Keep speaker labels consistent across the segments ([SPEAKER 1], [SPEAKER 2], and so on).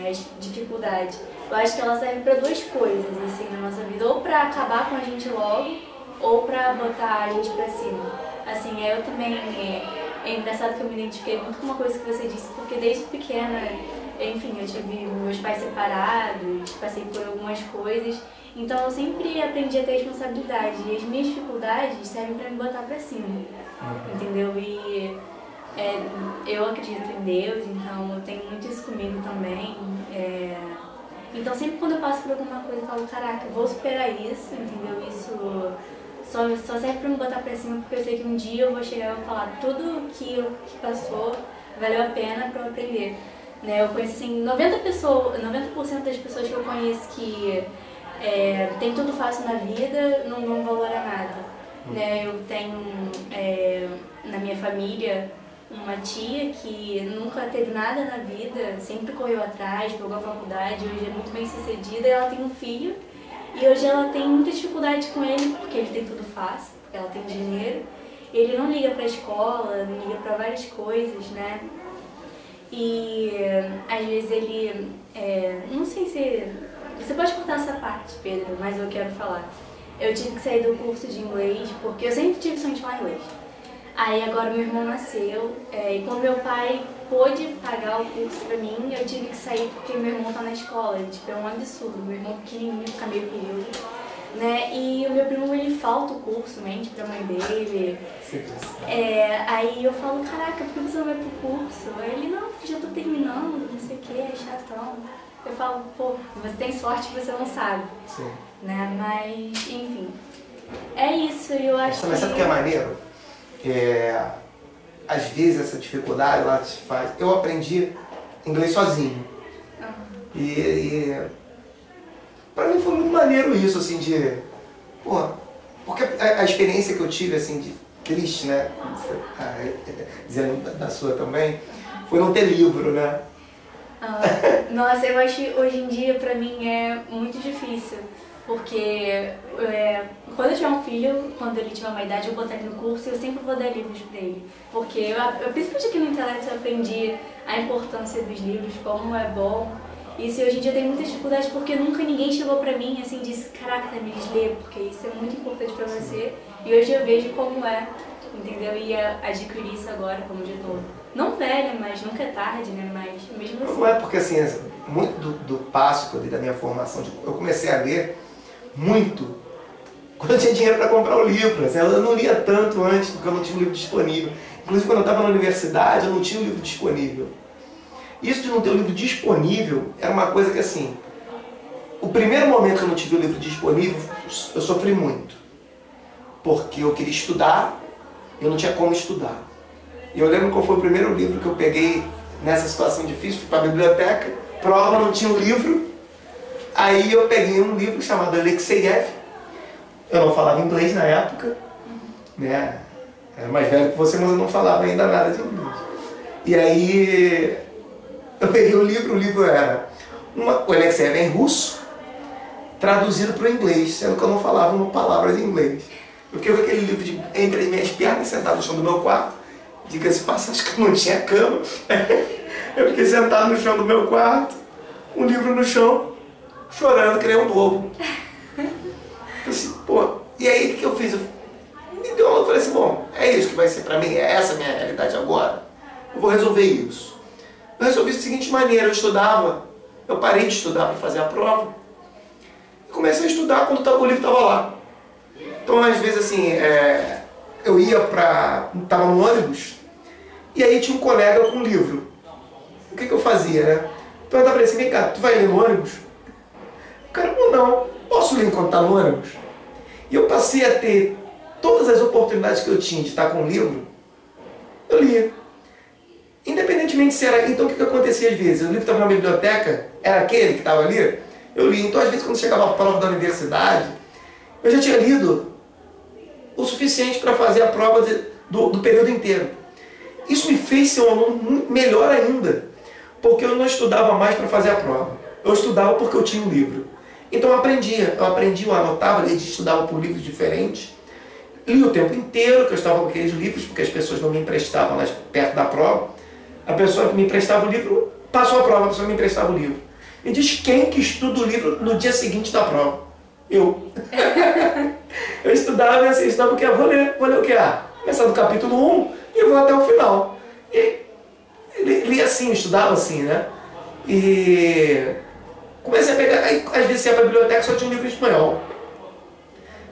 [SPEAKER 1] as dificuldades, eu acho que ela serve para duas coisas, assim, na nossa vida. Ou para acabar com a gente logo, ou para botar a gente para cima. Assim, eu também... É engraçado que eu me identifiquei muito com uma coisa que você disse, porque desde pequena, enfim, eu tive meus pais separados, passei por algumas coisas, então eu sempre aprendi a ter responsabilidade, e as minhas dificuldades servem para me botar para cima, entendeu? E eu acredito em Deus, então eu tenho muito isso comigo também. Então sempre quando eu passo por alguma coisa eu falo, caraca, eu vou superar isso, entendeu? Isso só serve pra me botar pra cima, porque eu sei que um dia eu vou chegar e vou falar tudo que passou valeu a pena pra eu aprender. Né? Eu conheço assim, 90% das pessoas que eu conheço que tem tudo fácil na vida, não valora nada. Né? Eu tenho na minha família uma tia que nunca teve nada na vida, sempre correu atrás, pegou a faculdade, hoje é muito bem sucedida, e ela tem um filho. E hoje ela tem muita dificuldade com ele, porque ele tem tudo fácil, porque ela tem dinheiro. Ele não liga pra escola, não liga pra várias coisas, né? E às vezes ele... não sei se... Você pode cortar essa parte, Pedro, mas eu quero falar. Eu tive que sair do curso de inglês, porque eu sempre tive sonho de falar inglês. Aí agora meu irmão nasceu, e quando meu pai pôde pagar o curso pra mim, eu tive que sair porque meu irmão tá na escola. Tipo, é um absurdo, meu irmão pequenininho fica meio período, né? E o meu primo, ele falta o curso, mente pra mãe dele. Aí eu falo, caraca, por que você não vai pro curso? Aí ele, não, porque já tô terminando, não sei o que, é chatão. Eu falo, pô, você tem sorte que você não sabe.
[SPEAKER 2] Sim.
[SPEAKER 1] Né? Mas, enfim, é isso, eu acho
[SPEAKER 2] Mas sabe o que é maneiro? Às vezes essa dificuldade ela te faz... Eu aprendi inglês sozinho. E pra mim foi muito maneiro isso, assim, de... Pô, porque a experiência que eu tive, assim, de triste, né? Dizendo da sua também, foi não ter livro, né?
[SPEAKER 1] Nossa, eu acho que hoje em dia pra mim é muito difícil. Porque quando eu tiver um filho, quando ele tiver uma idade, eu botar ele no curso e eu sempre vou dar livros pra ele. Porque eu principalmente aqui no Intelecto eu aprendi a importância dos livros, como é bom. E se hoje em dia eu tenho muita dificuldade porque nunca ninguém chegou pra mim assim e disse, caraca, Tamiris, lê, porque isso é muito importante pra você. E hoje eu vejo como é, entendeu? E adquirir isso agora, como eu já tô não velha, mas nunca é tarde, né? Mas mesmo assim...
[SPEAKER 2] Não é porque assim, muito do passo que eu dei da minha formação, eu comecei a ler muito quando eu tinha dinheiro para comprar o livro. Assim, eu não lia tanto antes porque eu não tinha o livro disponível. Inclusive quando eu estava na universidade eu não tinha o livro disponível. Isso de não ter o livro disponível era uma coisa que assim, o primeiro momento que eu não tive o livro disponível eu sofri muito. Porque eu queria estudar e eu não tinha como estudar. E eu lembro qual foi o primeiro livro que eu peguei nessa situação difícil, fui para a biblioteca, prova, não tinha o livro. Aí eu peguei um livro chamado Alexeyev. Eu não falava inglês na época, né? Era mais velho que você, mas eu não falava ainda nada de inglês. E aí eu peguei o livro era o Alexeyev em russo, traduzido para o inglês, sendo que eu não falava uma palavra de inglês. Eu fiquei com aquele livro entre as minhas pernas, sentado no chão do meu quarto. Diga-se de passagem que eu não tinha cama. Eu fiquei sentado no chão do meu quarto, um livro no chão, chorando que nem um bobo. Assim, pô, e aí o que eu fiz? Eu falei assim, bom, é isso que vai ser pra mim, é essa a minha realidade agora. Eu vou resolver isso. Eu resolvi da seguinte maneira, eu parei de estudar para fazer a prova. E comecei a estudar quando o livro estava lá. Então às vezes assim, eu estava no ônibus, e aí tinha um colega com um livro. O que eu fazia, né? Então eu falei assim, vem cá, tu vai ler no ônibus? O cara, não, posso ler enquanto está no ônibus? E eu passei a ter todas as oportunidades que eu tinha de estar com o livro, eu lia. Independentemente se era... Então o que acontecia às vezes? O livro estava na biblioteca, era aquele que estava ali, eu li. Então às vezes quando chegava a prova da universidade, eu já tinha lido o suficiente para fazer a prova do período inteiro. Isso me fez ser um aluno muito melhor ainda, porque eu não estudava mais para fazer a prova. Eu estudava porque eu tinha um livro. Então eu aprendia, eu anotava, estudava por livros diferentes, li o tempo inteiro que eu estava com aqueles livros, porque as pessoas não me emprestavam lá perto da prova. A pessoa que me emprestava o livro passou a prova, a pessoa me emprestava o livro. Me diz quem que estuda o livro no dia seguinte da prova. Eu. Eu estudava assim, estudava o quê? Vou ler o quê? Começar do capítulo 1 e vou até o final. E lia assim, estudava assim, né? E comecei a pegar, aí, às vezes ia para a biblioteca só tinha um livro em espanhol.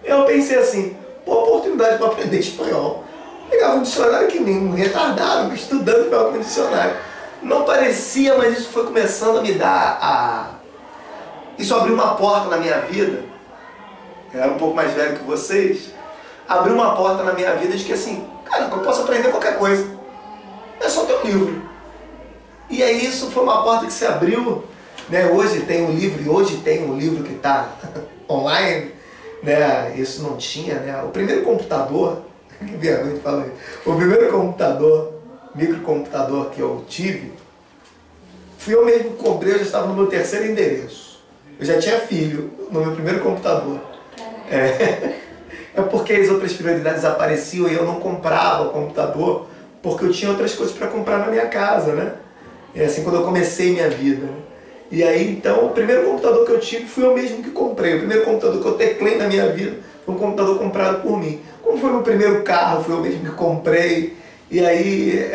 [SPEAKER 2] Eu pensei assim, pô, oportunidade para aprender espanhol. Pegava um dicionário que nem um retardado, estudando para um dicionário. Não parecia, mas isso foi começando a me dar Isso abriu uma porta na minha vida. Eu era um pouco mais velho que vocês. Abriu uma porta na minha vida de que assim, cara, eu posso aprender qualquer coisa. É só ter um livro. E aí isso foi uma porta que se abriu, né? Hoje tem um livro, e hoje tem um livro que está online, né? Isso não tinha, né? O primeiro computador, que vergonha de falar isso, o primeiro computador, microcomputador que eu tive, fui eu mesmo que comprei, eu já estava no meu terceiro endereço. Eu já tinha filho no meu primeiro computador. É porque as outras prioridades apareciam e eu não comprava o computador porque eu tinha outras coisas para comprar na minha casa, né? É assim, quando eu comecei minha vida, né? E aí, então, o primeiro computador que eu tive fui eu mesmo que comprei. O primeiro computador que eu teclei na minha vida foi um computador comprado por mim. Como foi meu primeiro carro, foi eu mesmo que comprei. E aí,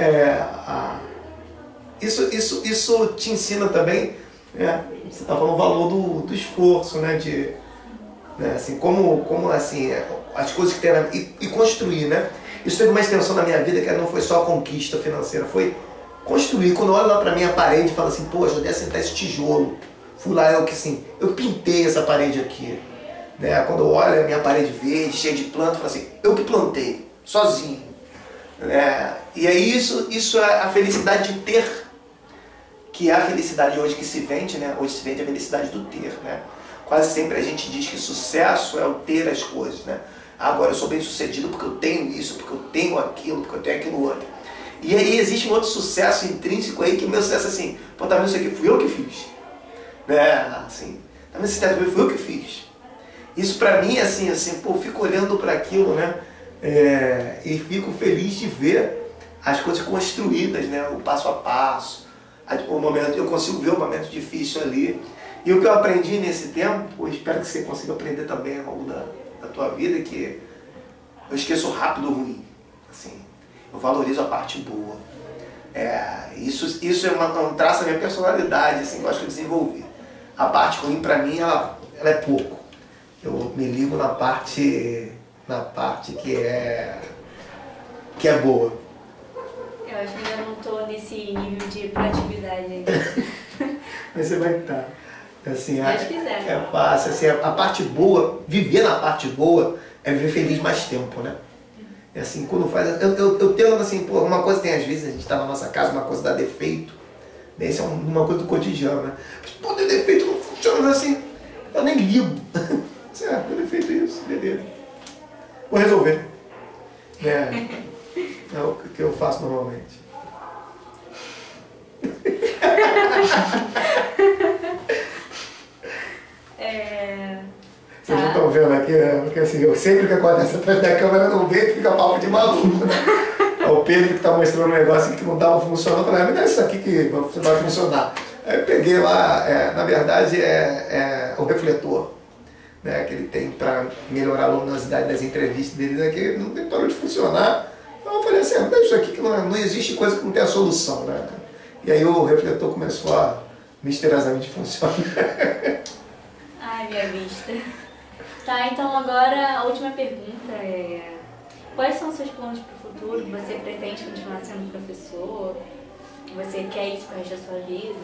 [SPEAKER 2] isso te ensina também, né? Você está falando o valor do esforço, né? Né? Assim, como assim, as coisas que tem e construir, né? Isso teve uma extensão na minha vida que não foi só a conquista financeira, foi construir. Quando eu olho lá pra minha parede e falo assim, poxa, eu devo sentar esse tijolo. Fui lá, eu pintei essa parede aqui. Né? Quando eu olho a minha parede verde, cheia de plantas, eu falo assim, eu que plantei, sozinho. E aí isso é a felicidade de ter, que é a felicidade hoje que se vende, né? Hoje se vende a felicidade do ter, né? Quase sempre a gente diz que sucesso é o ter as coisas, né? Agora eu sou bem sucedido porque eu tenho isso, porque eu tenho aquilo, porque eu tenho aquilo outro. E aí existe um outro sucesso intrínseco aí, que o meu sucesso é assim, pô, tá vendo isso aqui? Fui eu que fiz. Né? Assim, tá vendo esse teto? Fui eu que fiz. Isso pra mim, assim, pô, eu fico olhando para aquilo, né? E fico feliz de ver as coisas construídas, né? O passo a passo. O momento, eu consigo ver o momento difícil ali. E o que eu aprendi nesse tempo, eu espero que você consiga aprender também ao longo da tua vida, que eu esqueço rápido o ruim. Assim, eu valorizo a parte boa. Isso é um traço da minha personalidade, assim, que eu acho que eu desenvolvi. A parte ruim pra mim, ela é pouco. Eu me ligo na parte que é boa.
[SPEAKER 1] Eu acho que ainda não estou nesse nível de proatividade ainda.
[SPEAKER 2] Mas você vai estar. Assim,
[SPEAKER 1] se quiser.
[SPEAKER 2] É fácil. Assim, a parte boa, viver na parte boa, é viver feliz mais tempo, né? É assim, quando faz. Eu tenho assim, pô, uma coisa tem às vezes, a gente está na nossa casa, uma coisa dá defeito. Né? Isso é uma coisa do cotidiano, né? Mas, pô, deu defeito, não funciona, mas assim, eu nem ligo. Certo, deu defeito isso, beleza. Vou resolver. É o que eu faço normalmente. Vocês não estão vendo aqui, né? Porque assim, eu sempre que acontece atrás da câmera não vejo, fica papo de maluco, né? É o Pedro que está mostrando um negócio que não estava funcionando, eu falei, me dá isso aqui que vai funcionar. Aí eu peguei lá, na verdade é o refletor, né, que ele tem para melhorar a luminosidade das entrevistas dele, né, que não parou de funcionar. Então eu falei assim, dá isso aqui que não existe coisa que não tem a solução, né? E aí o refletor começou a misteriosamente funcionar.
[SPEAKER 1] Ai, minha vista. Tá, então agora a última pergunta é: quais são os seus planos para o futuro? Você pretende continuar sendo professor? Você quer isso para o resto da sua vida?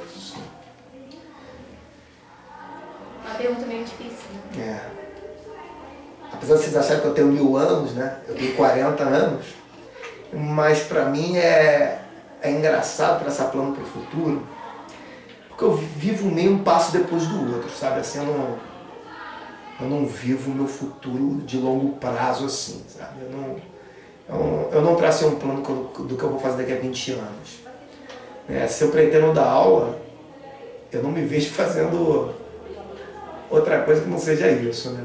[SPEAKER 1] Uma pergunta meio difícil, né?
[SPEAKER 2] Apesar de vocês acharem que eu tenho 1000 anos, né? Eu tenho 40 anos, mas para mim é engraçado traçar plano para o futuro, porque eu vivo meio um passo depois do outro, sabe? Assim, eu não vivo o meu futuro de longo prazo assim, sabe? Eu não tracei um plano do que eu vou fazer daqui a 20 anos. Se eu pretendo dar aula, eu não me vejo fazendo outra coisa que não seja isso, né?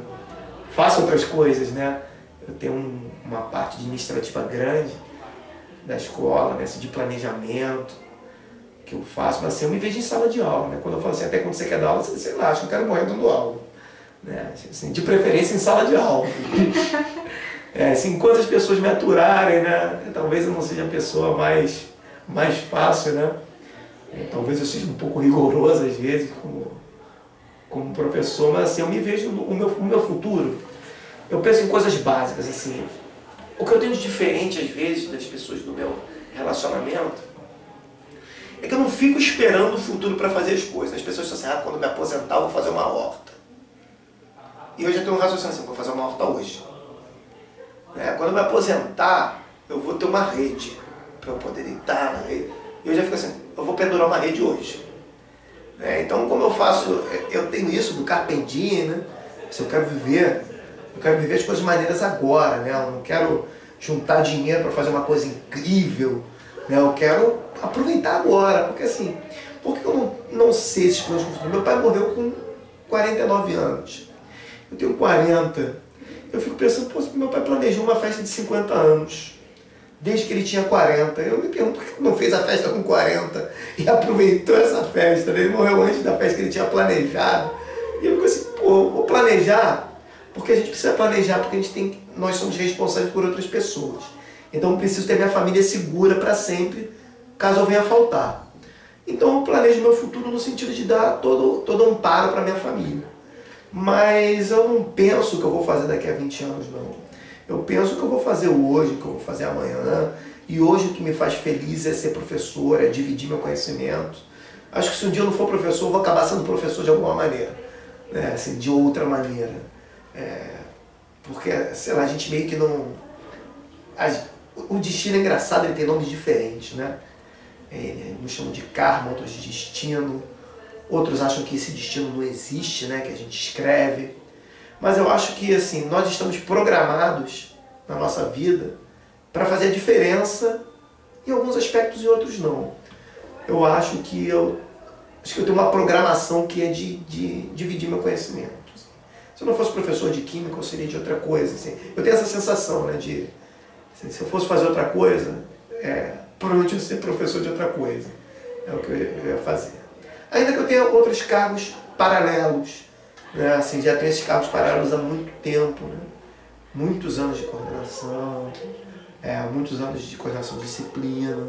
[SPEAKER 2] Faço outras coisas, né? Eu tenho uma parte administrativa grande da escola, né? De planejamento, que eu faço, mas assim, eu me vejo em sala de aula, né? Quando eu falo assim, até quando você quer dar aula, sei lá, acho que eu quero morrer dando aula. Né? Assim, de preferência em sala de aula. Assim, enquanto as pessoas me aturarem, né? Talvez eu não seja a pessoa mais fácil, né? Talvez eu seja um pouco rigoroso às vezes como professor, mas assim, eu me vejo o meu futuro. Eu penso em coisas básicas, assim. O que eu tenho de diferente às vezes das pessoas do meu relacionamento é que eu não fico esperando o futuro para fazer as coisas. As pessoas estão assim, quando me aposentar eu vou fazer uma horta. E eu já tenho um raciocínio assim, vou fazer uma horta hoje. Quando eu me aposentar, eu vou ter uma rede para eu poder deitar na rede. E eu já fico assim, eu vou pendurar uma rede hoje. Então, como eu faço, eu tenho isso do carpe diem, né? Se eu quero viver as coisas maneiras agora, né? Eu não quero juntar dinheiro para fazer uma coisa incrível, né? Eu quero aproveitar agora, porque assim, por que eu não sei esses planos de futuro? Meu pai morreu com 49 anos, eu tenho 40, eu fico pensando, pô, meu pai planejou uma festa de 50 anos, desde que ele tinha 40, eu me pergunto por que não fez a festa com 40 e aproveitou essa festa, né? Ele morreu antes da festa que ele tinha planejado, e eu fico assim, pô, vou planejar, porque a gente precisa planejar, porque nós somos responsáveis por outras pessoas. Então eu preciso ter minha família segura para sempre, caso eu venha a faltar. Então eu planejo meu futuro no sentido de dar todo amparo para minha família. Mas eu não penso o que eu vou fazer daqui a 20 anos, não. Eu penso o que eu vou fazer hoje, o que eu vou fazer amanhã. E hoje o que me faz feliz é ser professor, é dividir meu conhecimento. Acho que se um dia eu não for professor, eu vou acabar sendo professor de alguma maneira. Né? Assim, de outra maneira. Porque, sei lá, a gente meio que não... O destino é engraçado, ele tem nomes diferentes, né? Uns chamam de karma, outros de destino. Outros acham que esse destino não existe, né? Que a gente escreve. Mas eu acho que, assim, nós estamos programados na nossa vida para fazer a diferença em alguns aspectos e outros não. Eu acho que eu tenho uma programação que é de dividir meu conhecimento. Se eu não fosse professor de química, eu seria de outra coisa. Assim. Eu tenho essa sensação, né, de... Assim, se eu fosse fazer outra coisa, provavelmente eu ia ser professor de outra coisa. É o que eu ia fazer. Ainda que eu tenha outros cargos paralelos. Né, assim, já tenho esses cargos paralelos há muito tempo. Né? Muitos anos de coordenação, muitos anos de coordenação de disciplina.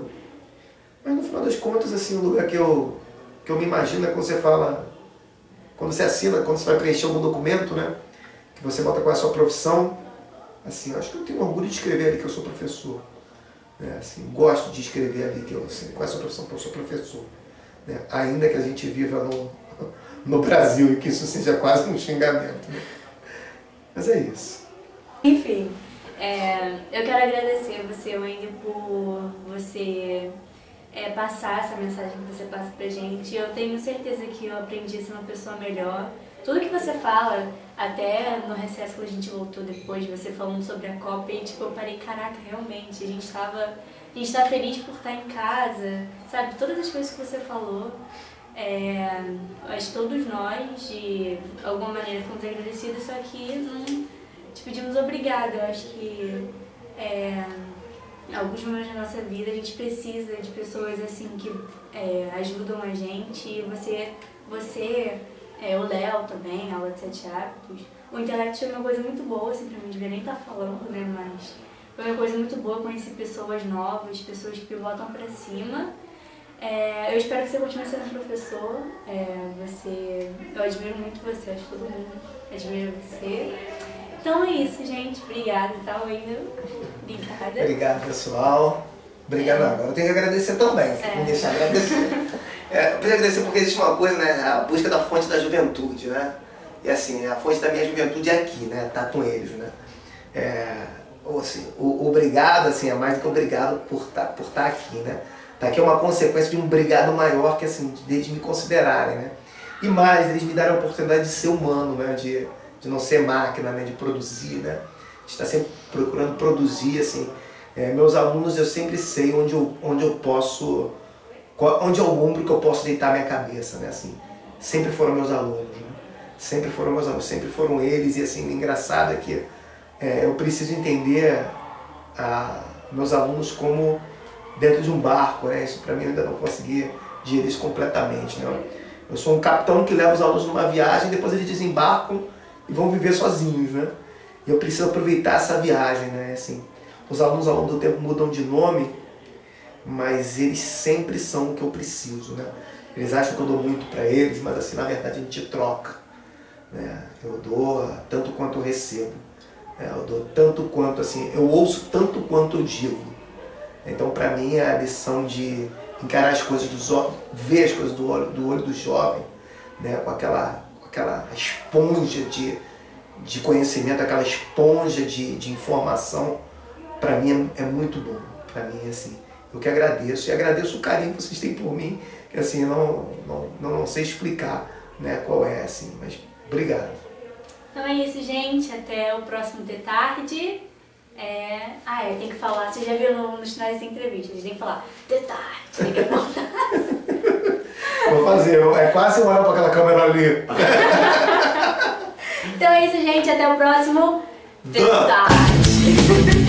[SPEAKER 2] Mas no final das contas, assim, o lugar que eu me imagino é quando você fala... Quando você assina, quando você vai preencher algum documento, né? Que você bota qual é a sua profissão. Assim, acho que eu tenho orgulho de escrever ali que eu sou professor. Né? Assim, gosto de escrever ali que qual é a sua profissão, que eu sou professor. Né? Ainda que a gente viva no Brasil e que isso seja quase um xingamento. Né? Mas é isso.
[SPEAKER 1] Enfim, eu quero agradecer você, Wendy, por você... passar essa mensagem que você passa pra gente. Eu tenho certeza que eu aprendi a ser uma pessoa melhor. Tudo que você fala, até no recesso que a gente voltou depois, você falando sobre a Copa, e tipo, eu parei, caraca, realmente, a gente tá feliz por estar em casa, sabe? Todas as coisas que você falou, acho que todos nós, de alguma maneira, fomos agradecidos, só que não te pedimos obrigado. Eu acho que em alguns momentos da nossa vida a gente precisa de pessoas assim que ajudam a gente. E você o Léo também, a aula de 7 hábitos. O Interact foi uma coisa muito boa, assim, pra mim, devia nem estar falando, né, mas foi uma coisa muito boa, conheci pessoas novas, pessoas que pivotam pra cima. Eu espero que você continue sendo professor, eu admiro muito você, acho que todo mundo admira você. Então é isso, gente. Obrigada, tá, Wendel? Obrigada.
[SPEAKER 2] Obrigado, pessoal. Obrigado. Agora eu tenho que agradecer também. Me deixar agradecer. Eu preciso agradecer porque existe uma coisa, né? A busca da fonte da juventude, né? E assim, a fonte da minha juventude é aqui, né? Tá com eles, né? Assim, obrigado, assim, é mais do que obrigado por estar aqui, né? Tá aqui é uma consequência de um obrigado maior que, assim, deles me considerarem, né? E mais, eles me darem a oportunidade de ser humano, né? De não ser máquina, né? De produzir, né? A gente está sempre procurando produzir, assim. Meus alunos, eu sempre sei onde eu posso, onde é o ombro que eu posso deitar minha cabeça, né? Assim, sempre foram meus alunos, né? Sempre foram meus alunos, sempre foram eles. E assim, o engraçado é que eu preciso entender meus alunos como dentro de um barco, né? Isso para mim eu ainda não consegui eles completamente, né? Eu sou um capitão que leva os alunos numa viagem, depois eles desembarcam e vão viver sozinhos, né? E eu preciso aproveitar essa viagem, né? Assim, os alunos ao longo do tempo mudam de nome, mas eles sempre são o que eu preciso, né? Eles acham que eu dou muito para eles, mas assim, na verdade a gente troca, né? Eu dou tanto quanto eu recebo, né? Eu dou tanto quanto, assim, eu ouço tanto quanto eu digo. Então, para mim, é a lição de encarar as coisas dos olhos, ver as coisas do olho do jovem, né? Com aquela esponja de conhecimento, aquela esponja de informação, para mim é muito bom. Para mim, assim, eu que agradeço, e agradeço o carinho que vocês têm por mim, que assim, não sei explicar, né, qual é, assim, mas obrigado.
[SPEAKER 1] Então é isso, gente, até o próximo De Tarde. Tem que falar, você já viu nos finais da entrevista, a gente tem que falar De Tarde, tem que voltar.
[SPEAKER 2] Vou fazer, é quase olhar para aquela câmera ali.
[SPEAKER 1] Então é isso, gente, até o próximo De Tarde.